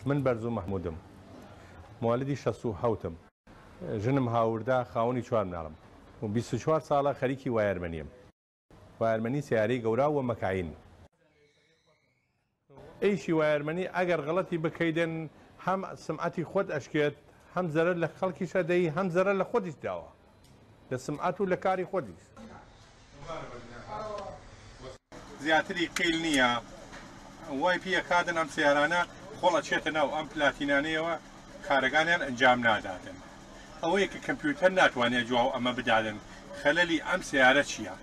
من بەرزوو مەحموودم، موالدی 67م، ژنم هاوردا خاوەنی 4 منداڵم و 24 ساڵە خەریکی وایەرمەنیم. وایەرمەنی سیارەی گەورا و مەکاین. ئەیشی وایەرمەنی ئەگەر غەڵەتی بکەیدن هەم سمعەتی خۆت ئەشکێت، هەم زەرەر لە خەڵکیشە دەی، هەم زەرەر لە خۆتیش داوە، لە سمعەت و لە کاری خۆتیش. زیاتری قیل نییە، وای پێکاتن ئەم سیارانە خۆڵە چێتە ناو ئەم پلاتینانەیەوە کارەکانیان ئەنجام ناداتن. ئەوەیە کە کەمپیوتەر ناتوانێت جواب ئەمە بدادن. خەلەلی ئەم سیارە چییە؟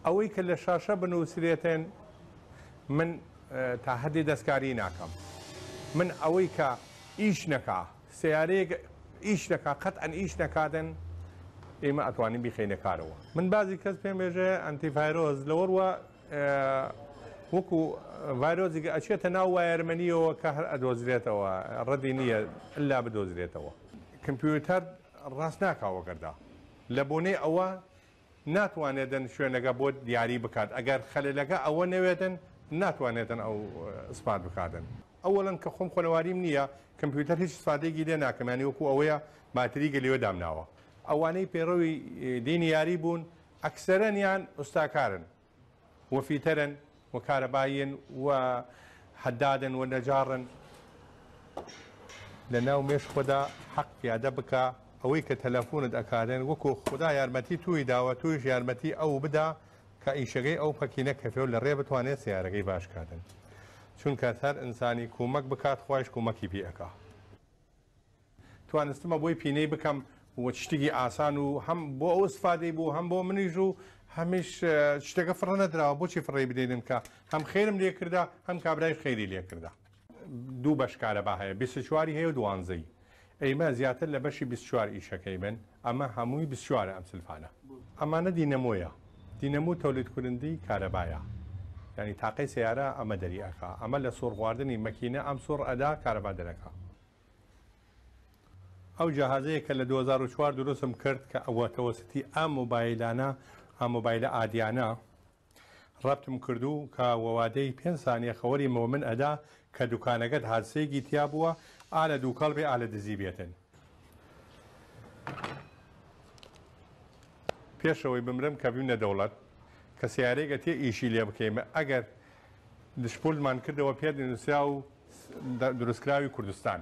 ئەوەی کە لە شاشە بنووسرێتن من تا حەدی دەستکاری ناکەم. من ئەوەی کە ئیش نەکا، سیارەیەک ئیش نەکا، قەتئەن ئیش نەکاتن، ئێمە ئەتوانین بیخەینە کارەوە. من بازی کەس پێم بێژێ ئەنتیڤایرۆز لەوەڕوە وەکو ڤایرۆزێک ئەچێتە ناو وایەرمەنیەوە کە هەر ئەدۆزرێتەوە، ڕەدی نییە ئللا بدۆزرێتەوە. کەمپیوتەر ڕاست ناکاوە گەردا لە بۆنەی ئەوە ناتوانێتن شوێنەکە بۆ دیاری بکات. ئەگەر خەلەلەکە ئەوە نەوێتن ناتوانێتن ئەو ئسپات بکاتن. ئەوەڵەن کە خۆم خۆنەواریم نییە، کەمپیوتەر هیچ سوادێکی لێ ناکەمانی وەکو ئەوەیە باتری گەلیوە دامناوە. ئەوانەی پێڕەوی دینی یاری بوون ئەکسەرەنیان ئوستاکارن، وەفیتەرن، و کارەبایین، و حەدادن، و نەجاڕن. لە ناو مێش خۆدا حەق پیادە بکە ئەوەی کە تەلەفۆنت ئەکاتن وەکو خوددا یارمەتی توی داوە، تویش یارمەتی ئەو بدا کە ئیشەکەی ئەو پەکینە کەفێ و لە ڕێ بتوانێت سیارەکەی باشکاتن. چونکە هەر ئینسانی کومەک بکات خۆش کومەکی پێ ئەکا. توانستمە بۆی پینەی بکەم و شتێکی ئاسان و هەم بۆ ئەو استفادەی بوو، هەم بۆ منیش و هەمیش شتێکە فڕە نەدراوە. بۆچی فڕێ بدەین کە هەم خێرم لێ کردا، هەم کابرای خێری لێ کردا. دوو بەش کارەبا هەیە، 24 هەیە و 12. ئەیمە زیاتر لە بەشی 24 ئیشەکەی من، ئەمە هەمووی 24 ئەم سلفانە. ئەمانە دینەمۆیە، دینەمو تەولیدکردنی کارەبایە، یعنی تاقەی سیارە ئەمە دەریەکە. ئەمە لە سۆڕ خواردنی مەکینە ئەم سۆڕ ئەدا کارەبا دەرەکە. ئەو جاهازەیە کە لە 2004 دروستم کرد کە ئەوە تەوەستی ئەم مۆبایلانە، ئەم مۆبایلە ئادیانە ڕەبتم کردو کە وەوادەی 5 سانیە خەوەریمەوە من ئەدا کە دوکانەکەت هادسەیەکی تیا بووە، ئالە دووکەڵ بێ ئالە دزی بێتن. پێشەوەی بمرم کە بوونە دەوڵەت کە سیارەیەکە تێ ئیشی لێ بکەیمە، ئەگەر دشپۆلمان کردەوە پێ نووسرا و دروستکراوی کوردستان.